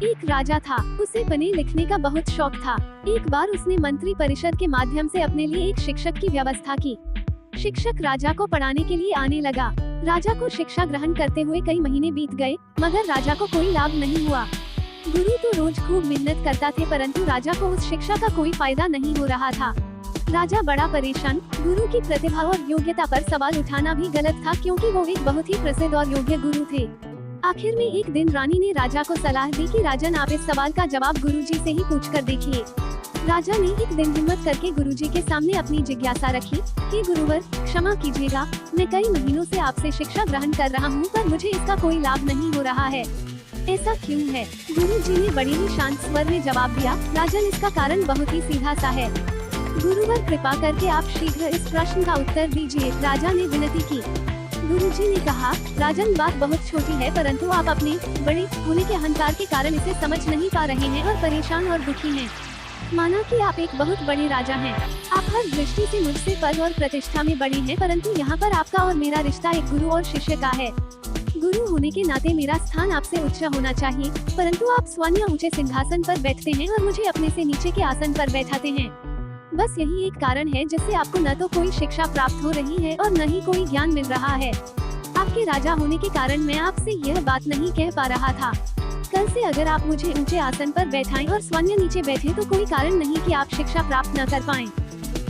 एक राजा था, उसे पढ़ने लिखने का बहुत शौक था। एक बार उसने मंत्री परिषद के माध्यम से अपने लिए एक शिक्षक की व्यवस्था की। शिक्षक राजा को पढ़ाने के लिए आने लगा। राजा को शिक्षा ग्रहण करते हुए कई महीने बीत गए, मगर राजा को कोई लाभ नहीं हुआ। गुरु तो रोज खूब मेहनत करता थे, परंतु राजा को उस शिक्षा का कोई फायदा नहीं हो रहा था। राजा बड़ा परेशान। गुरु की प्रतिभा और योग्यता पर सवाल उठाना भी गलत था, क्योंकि वो एक बहुत ही प्रसिद्ध और योग्य गुरु थे। आखिर में एक दिन रानी ने राजा को सलाह दी कि राजन, आप इस सवाल का जवाब गुरुजी से ही पूछकर देखिए। राजा ने एक दिन हिम्मत करके गुरुजी के सामने अपनी जिज्ञासा रखी कि गुरुवर, क्षमा कीजिएगा, मैं कई महीनों से आपसे शिक्षा ग्रहण कर रहा हूँ, पर मुझे इसका कोई लाभ नहीं हो रहा है। ऐसा क्यों है? गुरुजी ने बड़ी ही शांत स्वर में जवाब दिया, राजन, इसका कारण बहुत ही सीधा सा है। गुरुवर, कृपा करके आप शीघ्र इस प्रश्न का उत्तर दीजिए, राजा ने विनती की। गुरुजी ने कहा, राजन, बात बहुत छोटी है, परंतु आप अपने बड़े होने के अहंकार के कारण इसे समझ नहीं पा रहे हैं और परेशान और दुखी हैं। माना कि आप एक बहुत बड़े राजा हैं, आप हर दृष्टि से मुझसे पद और प्रतिष्ठा में बड़े हैं, परंतु यहाँ पर आपका और मेरा रिश्ता एक गुरु और शिष्य का है। गुरु होने के नाते मेरा स्थान आपसे उच्च होना चाहिए, परंतु आप स्वयं ऊंचे सिंहासन पर बैठते हैं और मुझे अपने से नीचे के आसन पर बैठाते हैं। बस यही एक कारण है जिससे आपको न तो कोई शिक्षा प्राप्त हो रही है और न ही कोई ज्ञान मिल रहा है। आपके राजा होने के कारण मैं आपसे यह बात नहीं कह पा रहा था। कल से अगर आप मुझे ऊंचे आसन पर बैठाएं और स्वयं नीचे बैठे तो कोई कारण नहीं कि आप शिक्षा प्राप्त न कर पाएं।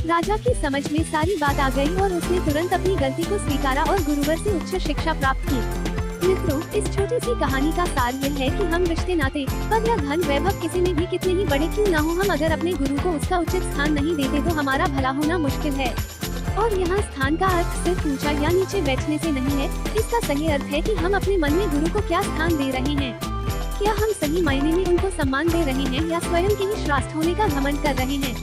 राजा की समझ में सारी बात आ गई और उसने तुरंत अपनी गलती को स्वीकारा और गुरुवर से उच्च शिक्षा प्राप्त की। मित्रों, इस छोटी सी कहानी का सार यह है कि हम रिश्ते नाते, पद या धन वैभव किसी में भी कितने ही बड़े क्यों न हो, हम अगर अपने गुरु को उसका उचित स्थान नहीं देते तो हमारा भला होना मुश्किल है। और यहाँ स्थान का अर्थ सिर्फ ऊंचा या नीचे बैठने से नहीं है, इसका सही अर्थ है कि हम अपने मन में गुरु को क्या स्थान दे रहे हैं। क्या हम सही मायने में उनको सम्मान दे रहे हैं या स्वयं के ही श्रेष्ठ होने का घमंड कर रहे हैं?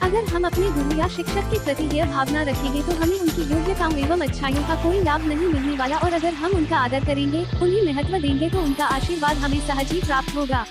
अगर हम अपने गुरु या शिक्षक के प्रति यह भावना रखेंगे तो हमें उनकी योग्यताओं एवं अच्छाइयों का कोई लाभ नहीं मिलने वाला, और अगर हम उनका आदर करेंगे, उन्हें महत्व देंगे तो उनका आशीर्वाद हमें सहज ही प्राप्त होगा।